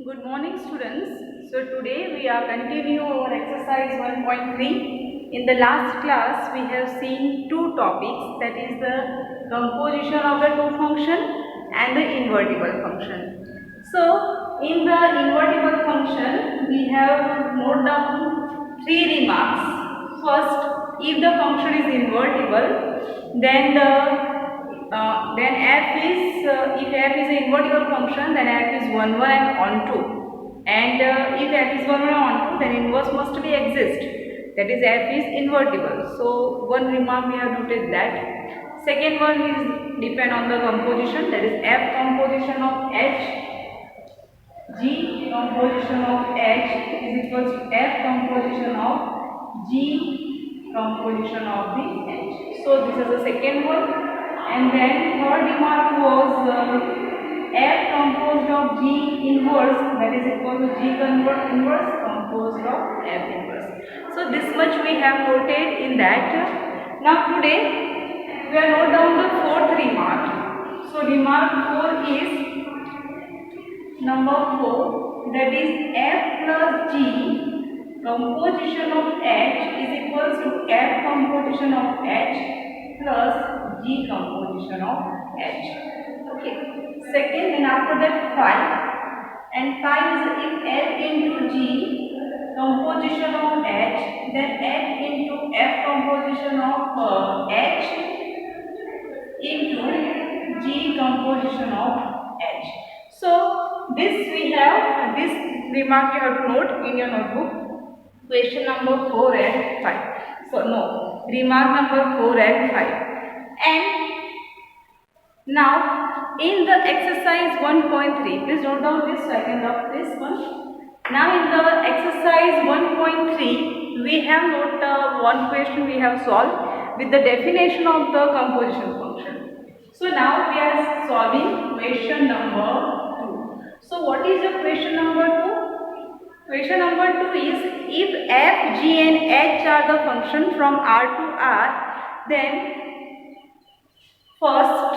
Good morning, students. So today we are continuing our exercise 1.3. In the last class we have seen two topics, that is the composition of the two function and the invertible function. So in the invertible function we have noted down three remarks. First, if the function is invertible, then f is if f is an invertible function, then f is 1 1 and onto, and if f is 1 1 and onto, then inverse must be exist, that is f is invertible. So one remark we have noted that. Second one is depend on the composition, that is f composition of h, g composition of h is equals to f composition of g composition of the h. So this is the second one. And then third remark was f composed of g inverse, that is equal to g inverse composed of f inverse. So this much we have noted in that. Now today we are note down the fourth remark. So remark 4 is number 4, that is f plus g composition of h is equals to f composition of h plus g composition of h. Okay. Second, then after that 5, and 5 is if f into g composition of h, then f into f composition of h into g composition of h. So this we have, this remark you have to note in your notebook, question number 4 and 5. So no, remark number 4 and 5. And now in the exercise 1.3, please note down this so I can drop this one. Now in the exercise 1.3, we have noted one question we have solved with the definition of the composition function. So now we are solving question number 2. So what is the question number 2? Question number 2 is if f, g and h are the function from R to R, then first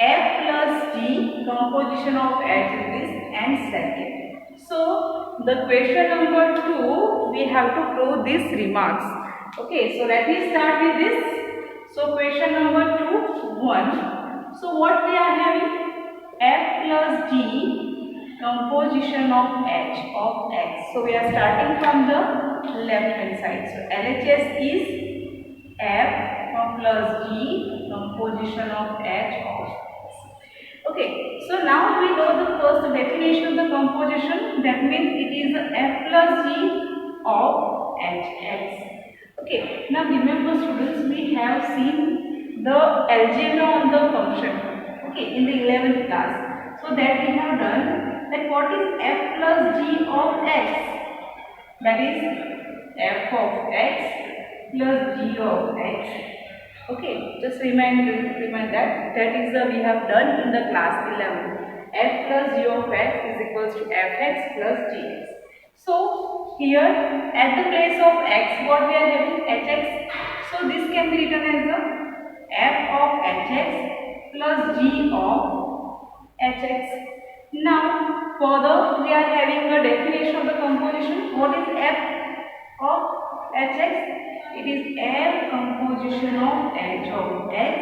f plus g composition of h is this, and second. So the question number 2 we have to prove these remarks. Okay, so let me start with this. So question number 2, 1. So what we are having? F plus g composition of h of x. So we are starting from the left hand side. So LHS is f plus g composition of h of x. Okay, so now we know the first definition of the composition, that means it is f plus g of hx. Okay, now remember students, we have seen the algebra on the function, okay, in the 11th class. So that we have done that what is f plus g of x, that is f of x plus g of x. Okay, just remind that is the we have done in the class 11. F plus g of x is equals to fx plus gx. So here at the place of x, what we are having? Hx. So this can be written as the f of hx plus g of hx. Now further we are having the definition of the composition. What is f of hx? It is f composition of h of x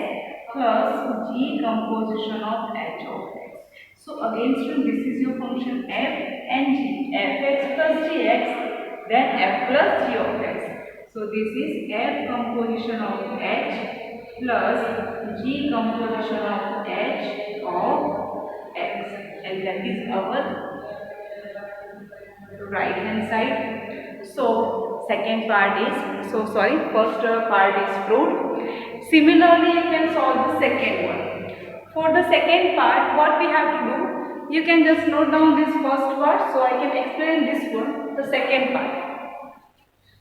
plus g composition of h of x. So again student, this is your function f and g, fx plus gx, then f plus g of x. So this is f composition of h plus g composition of h of x, and that is our right hand side. So second part is, first part is proved. Similarly you can solve the second one. For the second part, what we have to do, you can just note down this first part so I can explain this one, the second part.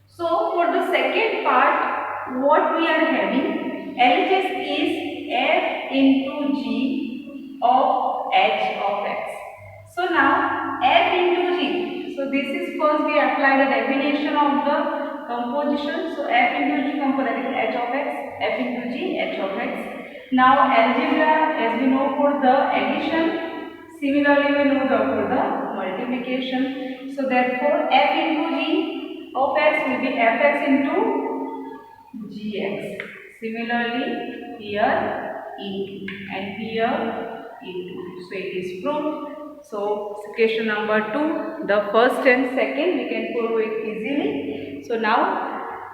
So for the second part, what we are having, LHS is f into g of h of x. So now f into g. So this is first we apply the definition of the composition. So f into g component is h of x, f into g, h of x. Now algebra, as we know, for the addition, Similarly, we know for the multiplication. So therefore, f into g of x will be fx into gx. Similarly, here into and here into. So it is proved. So question number 2, the first and second we can prove it easily. So now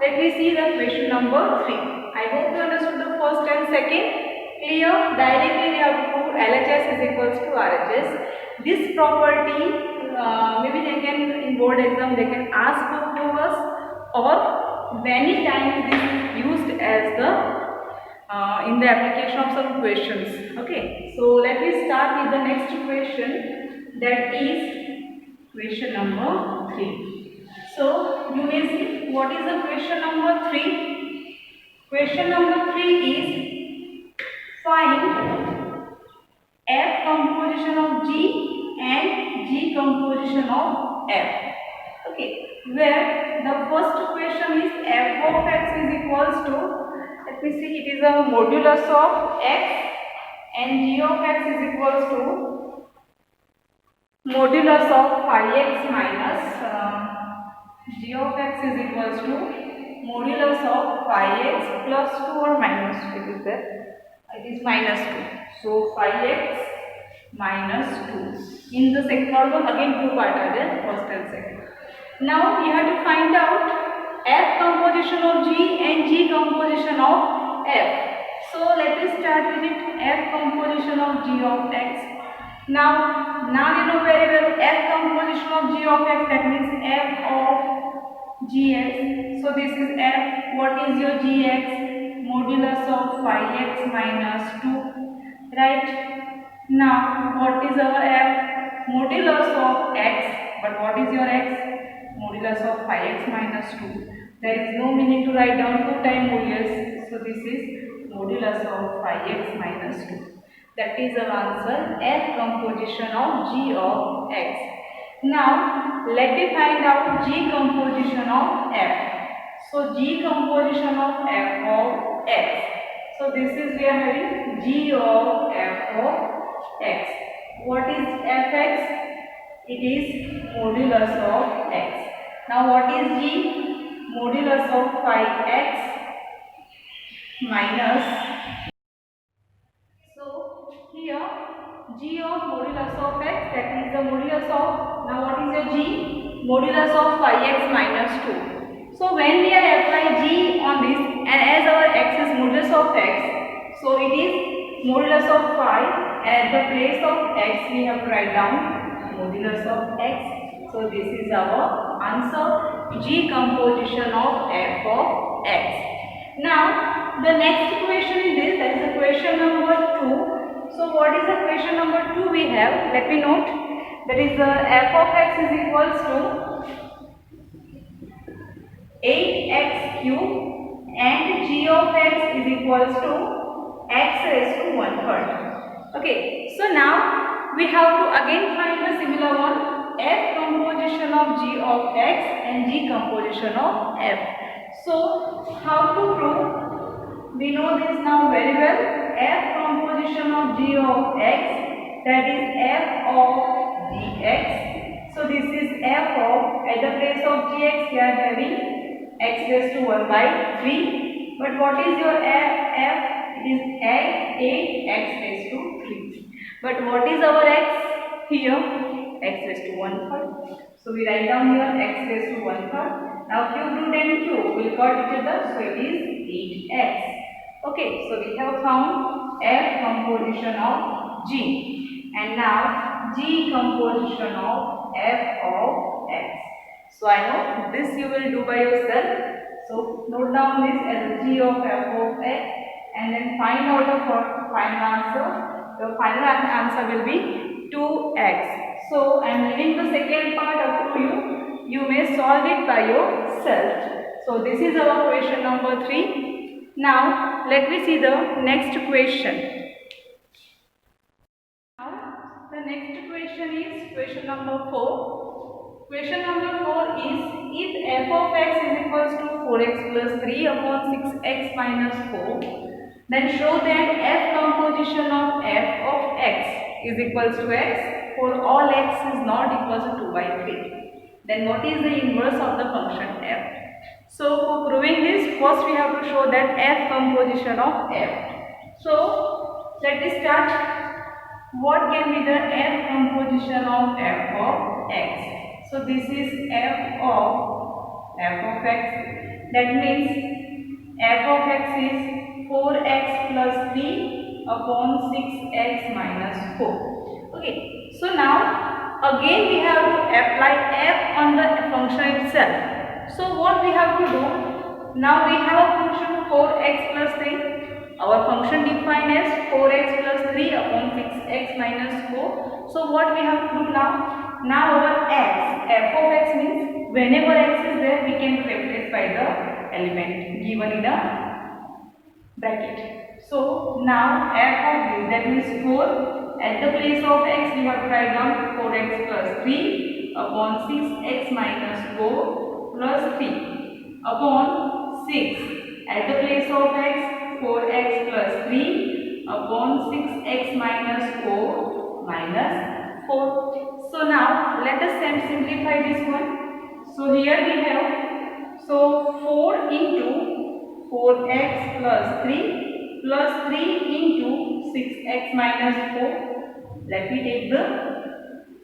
let me see the question number 3. I hope you understood the first and second. Clear? Directly we have to prove LHS is equals to RHS. This property, maybe they can in board exam they can ask to prove us, or many times this is used as the in the application of some questions. Okay, so let me start with the next question, that is question number 3. So you may see what is the question number 3. Question number 3 is find F composition of G and G composition of F. Okay, where the first question is f of x is equals to, let me see, it is a modulus of x, and g of x is equals to modulus of phi x minus g of x is equals to modulus of phi x plus 2 or minus 2. It is there. It is minus 2. So phi x minus 2. In the second one again two part are there, first and second. Now we have to find out F composition of G and G composition of F. So let us start with it. F composition of G of x. Now you know very well F composition of G of x, that means F of Gx. So this is F. What is your Gx? Modulus of phi x minus 2. Right? Now what is our F? Modulus of x. But what is your x? Modulus of phi x minus 2. There is no meaning to write down 2 times modulus. So this is modulus of phi x minus 2. That is our answer, F composition of G of x. Now let me find out G composition of F. So G composition of F of x. So this is we are having G of F of x. What is fx? It is modulus of x. Now what is G? Modulus of phi x minus. So here G of modulus of x, that is the modulus of, now what is your G? Modulus of phi x minus 2. So when we are apply G on this, and as our x is modulus of x, so it is modulus of phi. At the place of x we have to write down modulus of x. So this is our answer, G composition of f of x. Now the next question is this, that is the question number 2. So what is the question number 2 we have? Let me note. That is f of x is equals to 8x cube and g of x is equals to x raised to 1/3. Okay, so now we have to again find a similar one, f composition of g of x and g composition of f. So how to prove? We know this now very well. F composition of g of x, that is f of gx. So this is f of, at the place of gx we are having x raised to 1/3. But what is your f? It is 8x raised to 3. But what is our x? Here x raised to 1/3. So we write down here x raised to 1/3. Now cube root and cube will cut each other, so it is 8x. Okay, so we have found f composition of g, and now g composition of f of x. So I know this you will do by yourself. So note down this as g of f of x, and then find out the final answer. The final answer will be 2x. So I am leaving the second part up to you. You may solve it by yourself. So this is our question number 3. Now let me see the next question. Now the next question is question number 4. Question number 4 is, if f of x is equals to 4x plus 3 upon 6x minus 4, then show that f composition of f of x is equals to x for all x is not equals to 2 by 3. Then what is the inverse of the function f? So for proving this, first we have to show that f composition of f. So let us start. What can be the f composition of f of x? So this is f of x. That means f of x is 4x plus 3 upon 6x minus 4. Okay. So now again we have to apply f on the function itself. So what we have to do? Now we have a function 4x plus 3. Our function defined as 4x plus 3 upon 6x minus 4. So what we have to do now? Now our x, f of x means whenever x is there, we can replace by the element given in the bracket. So now f of this, that means 4. At the place of x, we have to write down 4x plus 3 upon 6x minus 4 plus 3 upon 6. At the place of x, 4x plus 3 upon 6x minus 4 minus 4. So now let us simplify this one. So here we have, so 4 into 4x plus 3 plus 3 into 6x minus 4. Let me take the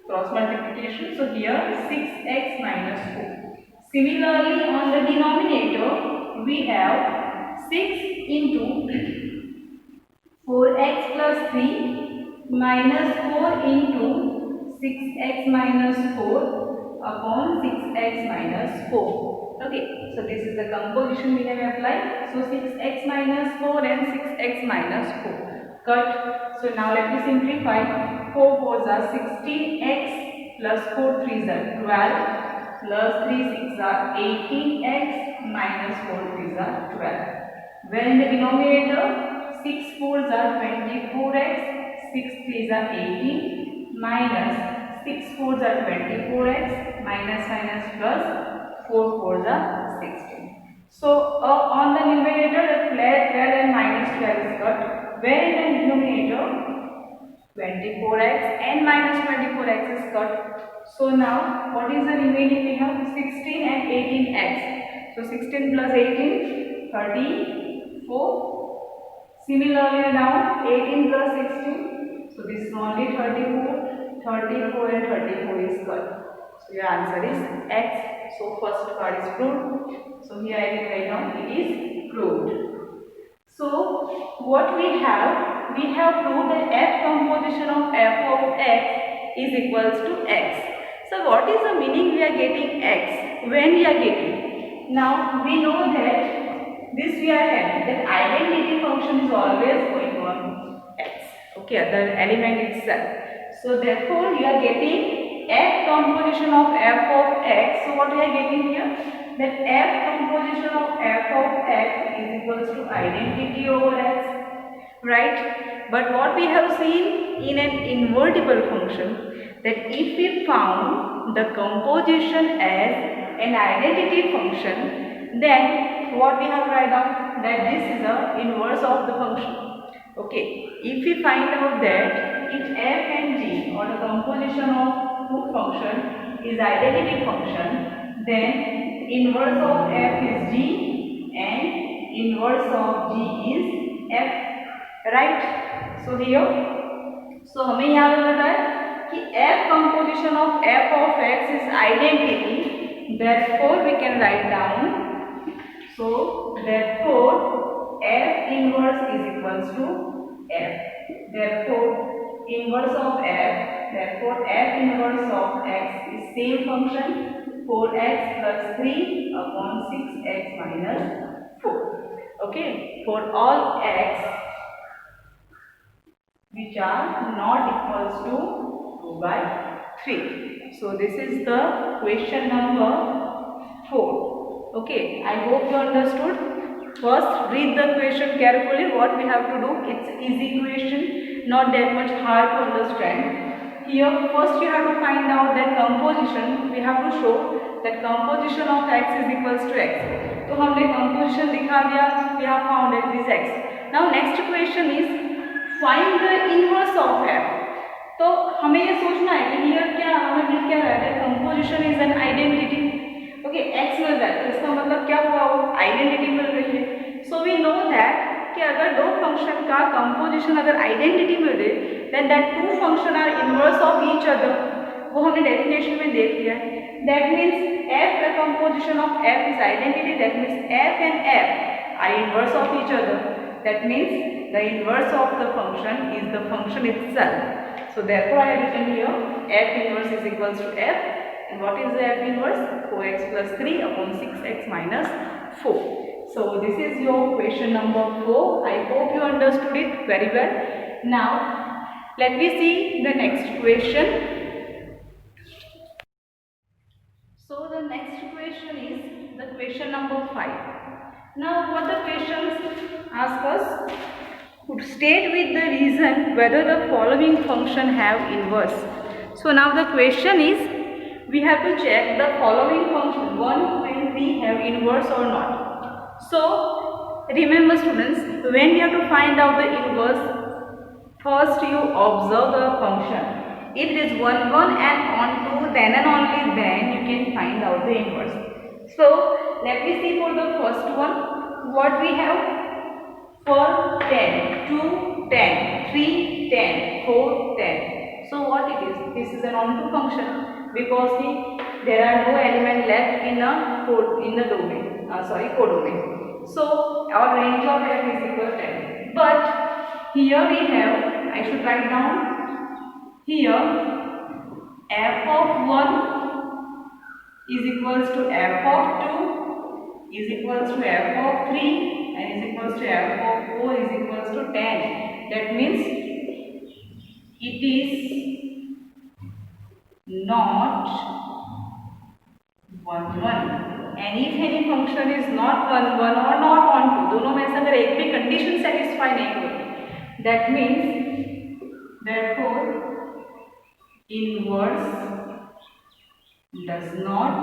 cross multiplication. So here 6x minus 4. Similarly on the denominator we have 6 into 4x plus 3 minus 4 into 6x minus 4 upon 6x minus 4. Okay, so this is the composition we have applied. So 6x minus 4 and 6x minus 4. Cut. So now let me simplify. 4 4s are 16x plus 4 3s are 12 plus 3 6 are 18x minus 4 3s are 12. Where in the denominator 6 4s are 24x, 6 3s are 18 minus 6 4s are 24x minus plus 4 4s are 16. So on the numerator the 12 and minus 12 is cut. Where in the denominator 24x and minus 24x is cut. So now what is the remaining? We have 16 and 18x. So 16 plus 18, 34. Similarly now 18 plus 16. So this is only 34. 34 and 34 is cut. So your answer is x. So first part is proved. So here I will write down it is proved. So what we have proved that f composition of f of x is equals to x. So what is the meaning we are getting x? When we are getting? Now we know that this we are having that identity function is always going on x. Okay, the element itself. So therefore we are getting f composition of f of x. So what we are getting here? That f composition of f of x is equals to identity over x, right? But what we have seen in an invertible function, that if we found the composition as an identity function, then what we have write down? That this is the inverse of the function. Okay, if we find out that if f and g or the composition of two function is identity function, then inverse of f is g and inverse of g is f, right? So here, so हमें यहाँ पे पता है कि f composition of f of x is identity, therefore we can write down, so therefore f inverse is equals to f, therefore inverse of f, therefore f inverse of x is same function 4x plus 3 upon 6x minus 4. Okay, for all x which are not equals to 2 by 3. So this is the question number 4. Okay, I hope you understood. First read the question carefully. What we have to do, it's easy question, not that much hard to understand. Here first you have to find out that composition. We have to show that composition of x is equals to x. तो हमने composition दिखा दिया. We have found that this x. Now next question is find the inverse of f. तो हमें ये सोचना है कि हियर क्या हमें मिल क्या रहा है, composition is an identity. Okay, X मिल रहा है तो इसका मतलब क्या हुआ, वो आइडेंटिटी मिल रही है। सो वी नो दैट कि अगर दो फंक्शन का कंपोजिशन अगर आइडेंटिटी मिल रही then that two function are inverse of each other, वो हमने डेफिनेशन में देख लिया है। That means f the composition of f is identity, that means f and f are inverse of each other, that means the inverse of the function is the function itself. So therefore I have written here f inverse is equals to f, and what is the f inverse? 4x plus 3 upon 6x minus 4. So this is your question number 4. I hope you understood it very well. Now let me see the next question. So the next question is the question number 5. Now what the questions ask us? State with the reason whether the following function have inverse. So now the question is, we have to check the following function 1, 2 and 3 have inverse or not. So remember students, when you have to find out the inverse, first you observe the function. If it is 1, 1 and on 2, then and only then you can find out the inverse. So let me see for the first one what we have. For 10, 2, 10, 3, 10, 4, 10. So what it is? This is an onto function because there are no element left in the domain. Codomain. So our range of f is equal to 10. But here we have, I should write down here, f of 1 is equals to f of 2 is equals to f of 3 and is equals to f of 4 is equals to 10. That means it is not 1, 1. And if any function is not 1, 1 or not 1, 2, दोनों में से अगर एक भी condition satisfy नहीं होती, that means therefore inverse does not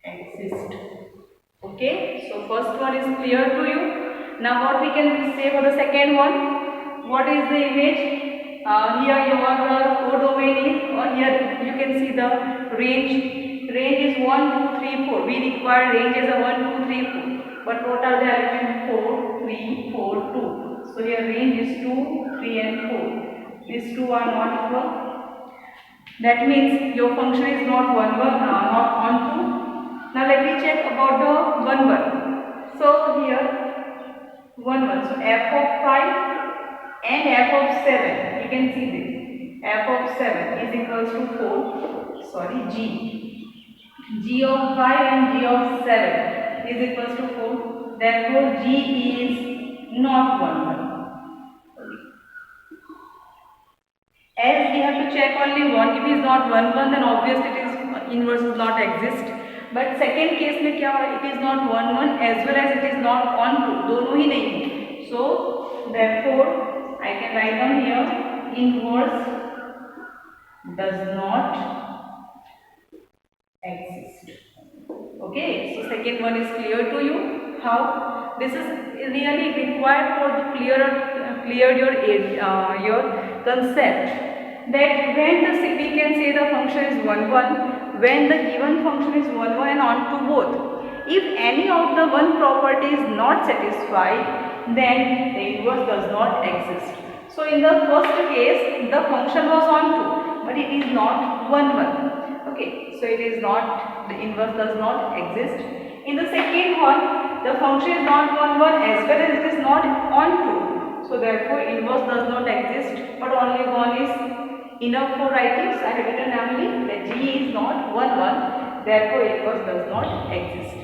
exist. Okay, so first one is clear to you. Now what we can say for the second one? What is the image? Here your codomain is, or here you can see the range. Range is 1, 2, 3, 4. We require range as a 1, 2, 3, 4. But what are the elements? 4, 3, 4, 2. So here range is 2, 3 and 4. These two are not equal. That means your function is not 1, 1, not on 2. Now let me check about the 1, 1. So here 1, 1. So f of 5 and f of 7. You can see this. F of 7 is equals to 4. Sorry, g. G of 5 and g of 7 is equals to 4. Therefore g is not 1, 1. As we have to check only 1. If it is not 1, 1, then obviously it is inverse does not exist. But second case में क्या है? It is not 1, 1 as well as it is not on 2. दोनों ही नहीं है. So therefore I can write down here inverse does not exist. Okay. So second one is clear to you. How? This is really required for to clear your concept. That when we can say the function is 1, 1. When the given function is 1, 1 and on to both. If any of the one property is not satisfied, then the inverse does not exist. So in the first case, the function was on 2, but it is not 1, 1. Okay, so it is not, the inverse does not exist. In the second one, the function is not 1, 1 as well as it is not on 2. So therefore inverse does not exist, but only 1 is enough for writing. So I have written only that g is not 1, 1, therefore inverse does not exist.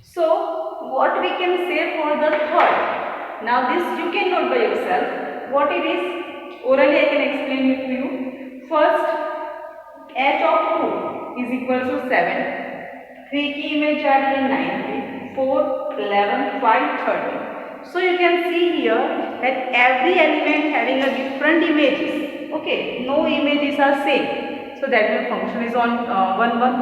So what we can say for the third? Now this you can note by yourself. What it is? Orally I can explain it to you. First, h of 2 is equal to 7. 3 की image आ रही है 9, 4, 11, 5, 30. So you can see here that every element having a different images. Okay, no images are same. So that means function is on 1, 1.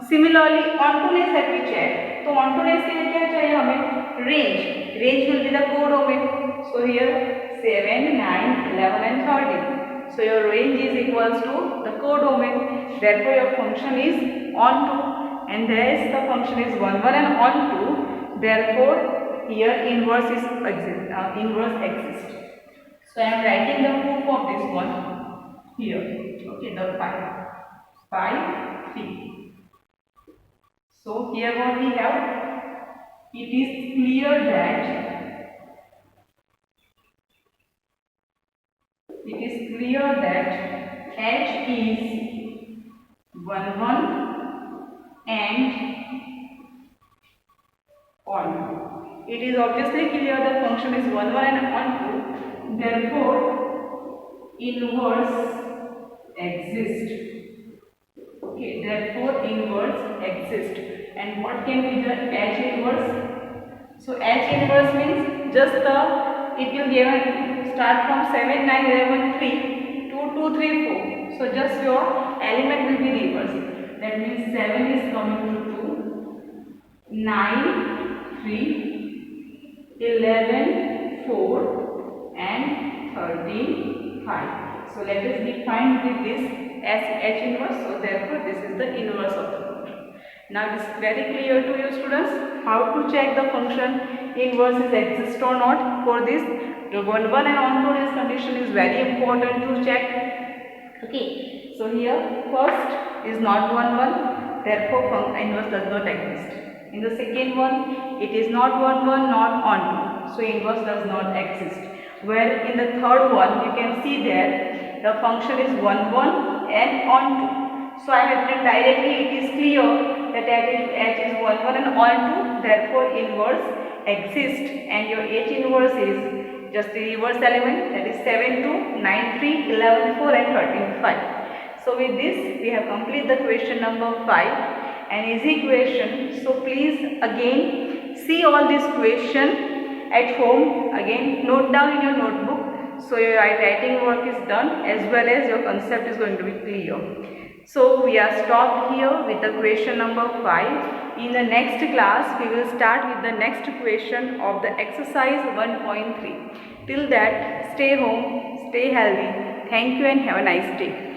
Similarly, ontoness that we check. तो ontoness के लिए क्या चाहिए हमें? Range. Range will be the codomain. So here 7, 9, 11 and 13. So your range is equals to the codomain. Therefore your function is onto, and there the function is 1, 1 and onto. Therefore here inverse exists. So I am writing the proof of this one here. Okay, the phi t. So here what we have, it is clear that H is 1, 1 and on. It is obviously clear the function is 1, 1 and on 2. Therefore, inverse exists. Okay, therefore inverse exists. And what can be the H inverse? So H inverse means just it will give start from 7, 9, 11, 3 to 2, 3, 4. So just your element will be reversed. That means 7 is coming to 2, 9, 3, 11, 4 and 13, 5. So let us define with this as H inverse. So therefore this is the inverse of the function. Now it is very clear to you students how to check the function inverse is exist or not. For this the 1, 1 and onto this condition is very important to check. Okay, so here first is not 1, 1, therefore inverse does not exist. In the second one it is not 1, 1 not onto, so inverse does not exist. Where in the third one you can see that the function is 1, 1 and onto. So I have written directly, it is clear that H is 1, 1 and onto, therefore inverse exists, and your H inverse is just the reverse element, that is 7, 2, 9, 3, 11, 4 and 13, 5. So with this we have completed the question number 5, an easy question. So please again see all this question at home, again note down in your notebook, so your writing work is done as well as your concept is going to be clear. So we are stopped here with the question number 5. In the next class we will start with the next question of the exercise 1.3. Till that, stay home, stay healthy. Thank you and have a nice day.